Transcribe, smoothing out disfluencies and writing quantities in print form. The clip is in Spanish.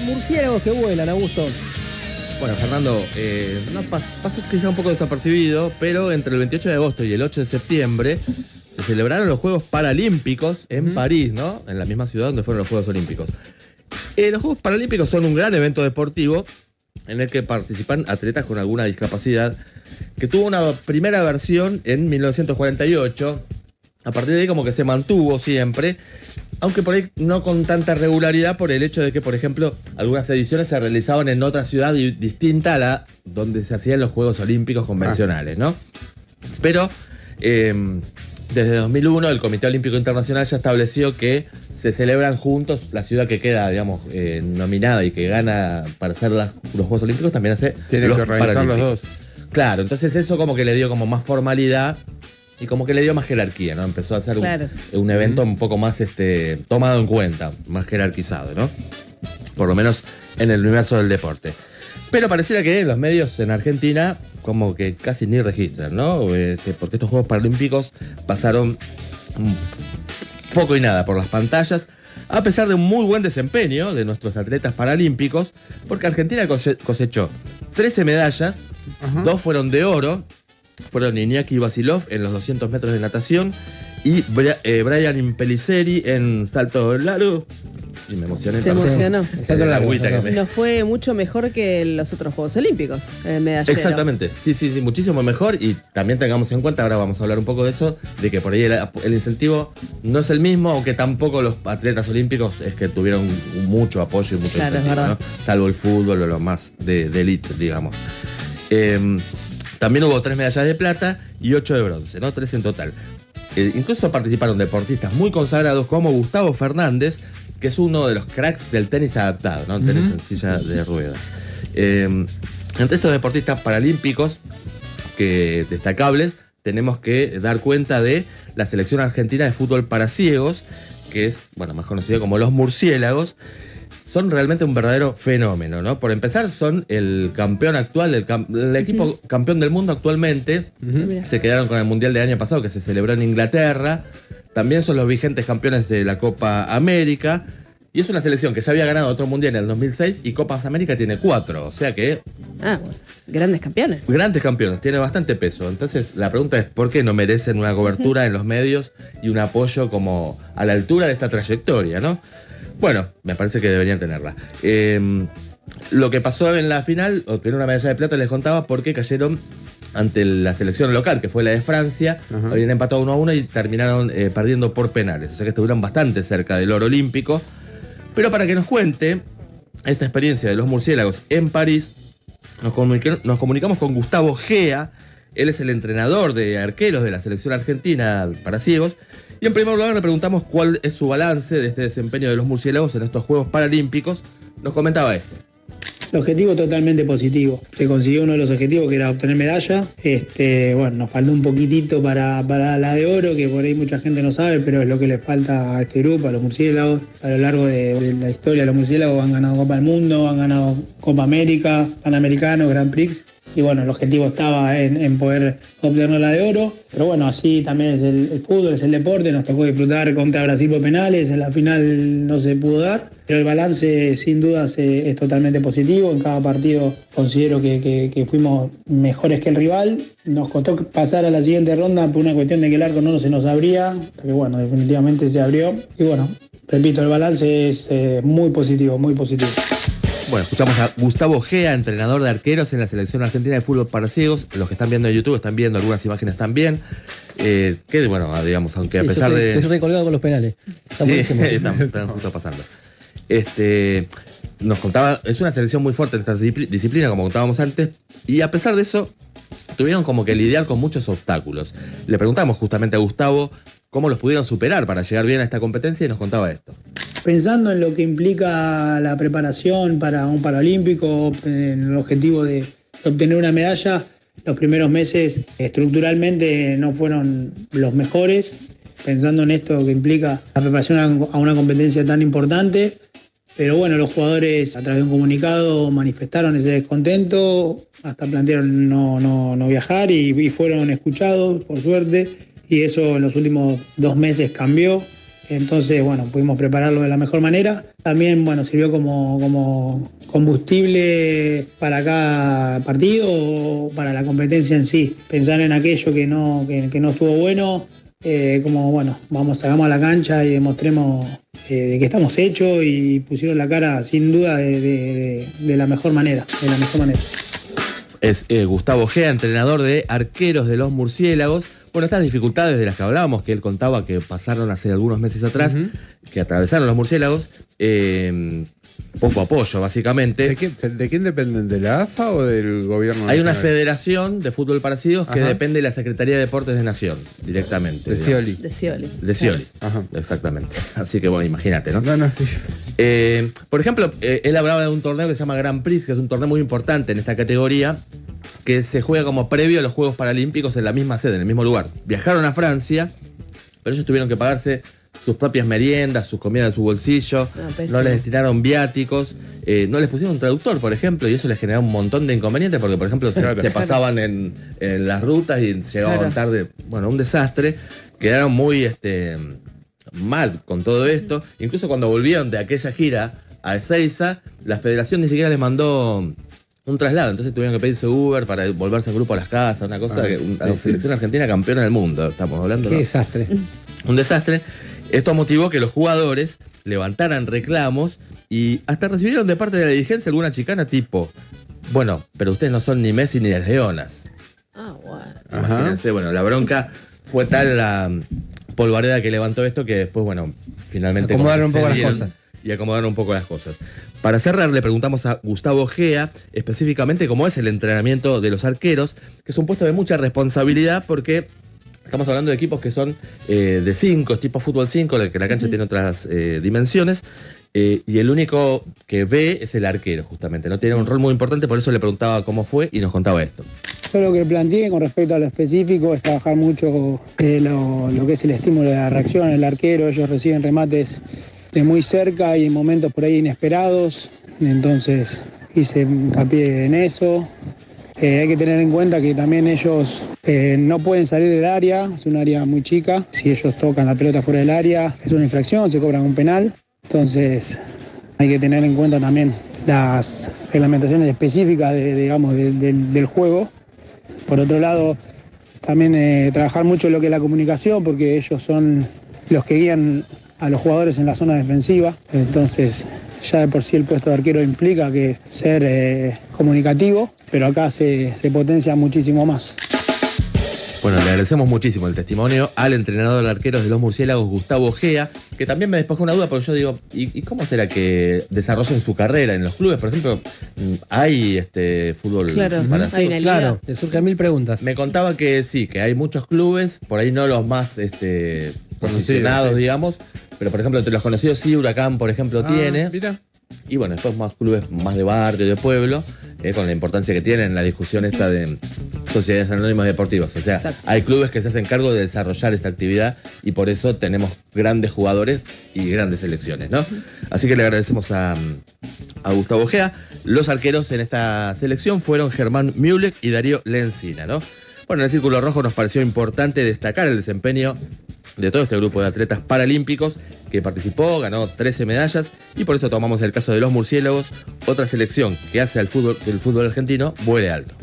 Murciélagos que vuelan, Augusto. Bueno, Fernando, no pasó quizá un poco desapercibido, pero entre el 28 de agosto y el 8 de septiembre se celebraron los Juegos Paralímpicos en París, ¿no? En la misma ciudad donde fueron los Juegos Olímpicos. Los Juegos Paralímpicos son un gran evento deportivo en el que participan atletas con alguna discapacidad, que tuvo una primera versión en 1948. A partir de ahí como que se mantuvo siempre, aunque por ahí no con tanta regularidad por el hecho de que, por ejemplo, algunas ediciones se realizaban en otra ciudad distinta a la donde se hacían los Juegos Olímpicos convencionales, ¿no? Pero desde 2001 el Comité Olímpico Internacional ya estableció que se celebran juntos. La ciudad que queda, digamos, nominada y que gana para hacer los Juegos Olímpicos también hace Tiene que organizar los dos. Claro, entonces eso como que le dio como más formalidad y como que le dio más jerarquía, ¿no? Empezó a ser un evento un poco más tomado en cuenta, más jerarquizado, ¿no? Por lo menos en el universo del deporte. Pero pareciera que los medios en Argentina como que casi ni registran, ¿no? Porque estos Juegos Paralímpicos pasaron poco y nada por las pantallas, a pesar de un muy buen desempeño de nuestros atletas paralímpicos, porque Argentina cosechó 13 medallas, 2 fueron de oro. Fueron Iñaki Vasilov en los 200 metros de natación y Brian Pelliceri en salto largo. Y me emocioné. Se emocionó. La agüita que me... Nos fue mucho mejor que los otros Juegos Olímpicos en el medallero. Exactamente, sí, muchísimo mejor. Y también tengamos en cuenta, ahora vamos a hablar un poco de eso, de que por ahí el incentivo no es el mismo, aunque tampoco los atletas olímpicos es que tuvieron mucho apoyo y mucho incentivo, ¿no? Salvo el fútbol o lo más de elite, digamos. También hubo 3 medallas de plata y 8 de bronce, ¿no? 3 en total. Incluso participaron deportistas muy consagrados como Gustavo Fernández, que es uno de los cracks del tenis adaptado, ¿no? Tenis en silla de ruedas. Entre estos deportistas paralímpicos destacables, tenemos que dar cuenta de la selección argentina de fútbol para ciegos, que es, bueno, más conocida como los Murciélagos. Son realmente un verdadero fenómeno, ¿no? Por empezar, son el campeón actual, el equipo campeón del mundo actualmente. Se quedaron con el Mundial del año pasado, que se celebró en Inglaterra. También son los vigentes campeones de la Copa América. Y es una selección que ya había ganado otro Mundial en el 2006 y Copas América tiene 4. O sea que... bueno, grandes campeones. Grandes campeones, tiene bastante peso. Entonces la pregunta es, ¿por qué no merecen una cobertura en los medios y un apoyo como a la altura de esta trayectoria, ¿no? Bueno, me parece que deberían tenerla. Lo que pasó en la final, obtener una medalla de plata, les contaba porque cayeron ante la selección local, que fue la de Francia. Habían empatado 1-1 y terminaron perdiendo por penales. O sea que estuvieron bastante cerca del oro olímpico. Pero para que nos cuente esta experiencia de los Murciélagos en París, nos comunicamos con Gustavo Gea. Él es el entrenador de arqueros de la selección argentina para ciegos. Y en primer lugar le preguntamos cuál es su balance de este desempeño de los Murciélagos en estos Juegos Paralímpicos. Nos comentaba esto. El objetivo totalmente positivo. Se consiguió uno de los objetivos, que era obtener medalla. Bueno, nos faltó un poquitito para la de oro, que por ahí mucha gente no sabe, pero es lo que le falta a este grupo, a los Murciélagos. A lo largo de la historia, los Murciélagos han ganado Copa del Mundo, han ganado Copa América, Panamericano, Grand Prix. Y bueno, el objetivo estaba en poder obtener la de oro. Pero bueno, así también es el fútbol, es el deporte. Nos tocó disfrutar contra Brasil por penales. En la final no se pudo dar. Pero el balance sin dudas es totalmente positivo. En cada partido considero que fuimos mejores que el rival. Nos costó pasar a la siguiente ronda por una cuestión de que el arco no se nos abría. Pero bueno, definitivamente se abrió. Y bueno, repito, el balance es muy positivo, muy positivo. Bueno, escuchamos a Gustavo Gea, entrenador de arqueros en la selección argentina de fútbol para ciegos. Los que están viendo en YouTube están viendo algunas imágenes también. Que bueno, digamos, aunque a pesar de... Estoy recolgado con los penales. Están justo pasando. Nos contaba, es una selección muy fuerte en esta disciplina, como contábamos antes, y a pesar de eso, tuvieron como que lidiar con muchos obstáculos. Le preguntamos justamente a Gustavo cómo los pudieron superar para llegar bien a esta competencia y nos contaba esto. Pensando en lo que implica la preparación para un Paralímpico, en el objetivo de obtener una medalla, los primeros meses estructuralmente no fueron los mejores, pensando en esto que implica la preparación a una competencia tan importante. Pero bueno, los jugadores a través de un comunicado manifestaron ese descontento, hasta plantearon no viajar y fueron escuchados, por suerte, y eso en los últimos 2 meses cambió. Entonces, bueno, pudimos prepararlo de la mejor manera. También, bueno, sirvió como combustible para cada partido o para la competencia en sí. Pensar en aquello que no estuvo bueno, como, bueno, sacamos a la cancha y demostremos de que estamos hechos y pusieron la cara sin duda de la mejor manera, Es Gustavo Gea, entrenador de arqueros de los Murciélagos. Bueno, estas dificultades de las que hablábamos, que él contaba que pasaron hace algunos meses atrás, que atravesaron los Murciélagos, poco apoyo, básicamente. ¿De quién dependen? ¿De la AFA o del gobierno nacional? Hay una federación de fútbol para ciegos que depende de la Secretaría de Deportes de Nación, directamente. De Scioli. De Scioli. De Scioli, Ajá. exactamente. Así que bueno, imagínate, ¿no? No, sí. Por ejemplo, él hablaba de un torneo que se llama Grand Prix, que es un torneo muy importante en esta categoría, que se juega como previo a los Juegos Paralímpicos en la misma sede, en el mismo lugar. Viajaron a Francia, pero ellos tuvieron que pagarse sus propias meriendas, sus comidas de su bolsillo, no les destinaron viáticos, no les pusieron un traductor, por ejemplo, y eso les generaba un montón de inconvenientes, porque, por ejemplo, se pasaban en las rutas y llegaban tarde. Bueno, un desastre. Quedaron muy mal con todo esto. Incluso cuando volvieron de aquella gira a Ezeiza, la federación ni siquiera les mandó un traslado, entonces tuvieron que pedirse Uber para volverse en grupo a las casas, una cosa la selección argentina campeona del mundo, estamos hablando. Qué ¿no? desastre. Un desastre. Esto motivó que los jugadores levantaran reclamos y hasta recibieron de parte de la dirigencia alguna chicana tipo, bueno, pero ustedes no son ni Messi ni las Leonas. Ah, bueno. Imagínense, bueno, la bronca fue tal la polvareda que levantó esto que después, bueno, finalmente acomodaron un poco las cedieron cosas. Y acomodaron un poco las cosas. Para cerrar, le preguntamos a Gustavo Gea específicamente cómo es el entrenamiento de los arqueros, que es un puesto de mucha responsabilidad porque estamos hablando de equipos que son de 5, es tipo fútbol 5, que la cancha tiene otras dimensiones, y el único que ve es el arquero, justamente. No tiene un rol muy importante, por eso le preguntaba cómo fue y nos contaba esto. Yo lo que planteé con respecto a lo específico es trabajar mucho lo que es el estímulo de la reacción, el arquero, ellos reciben remates de muy cerca y en momentos por ahí inesperados, entonces hice hincapié en eso. Hay que tener en cuenta que también ellos no pueden salir del área, es un área muy chica, si ellos tocan la pelota fuera del área es una infracción, se cobran un penal, entonces hay que tener en cuenta también las reglamentaciones específicas del juego. Por otro lado, también trabajar mucho lo que es la comunicación, porque ellos son los que guían a los jugadores en la zona defensiva, entonces ya de por sí el puesto de arquero implica que ser comunicativo, pero acá se potencia muchísimo más. Bueno, le agradecemos muchísimo el testimonio al entrenador de arqueros de los Murciélagos, Gustavo Gea, que también me despejó una duda, porque yo digo, ¿y cómo será que desarrollen su carrera en los clubes? Por ejemplo, ¿hay fútbol para hay una liga. Claro, te surcan mil preguntas. Me contaba que sí, que hay muchos clubes, por ahí no los más posicionados, digamos, pero por ejemplo, entre los conocidos sí, Huracán, por ejemplo, tiene. Mira. Y bueno, después más clubes más de barrio, de pueblo, con la importancia que tienen en la discusión esta de sociedades anónimas deportivas. O sea, exacto, hay clubes que se hacen cargo de desarrollar esta actividad y por eso tenemos grandes jugadores y grandes selecciones, ¿no? Así que le agradecemos a Gustavo Gea. Los arqueros en esta selección fueron Germán Mühlek y Darío Lencina, ¿no? Bueno, en el Círculo Rojo nos pareció importante destacar el desempeño de todo este grupo de atletas paralímpicos que participó, ganó 13 medallas y por eso tomamos el caso de los Murciélagos, otra selección que hace al fútbol, que el fútbol argentino vuele alto.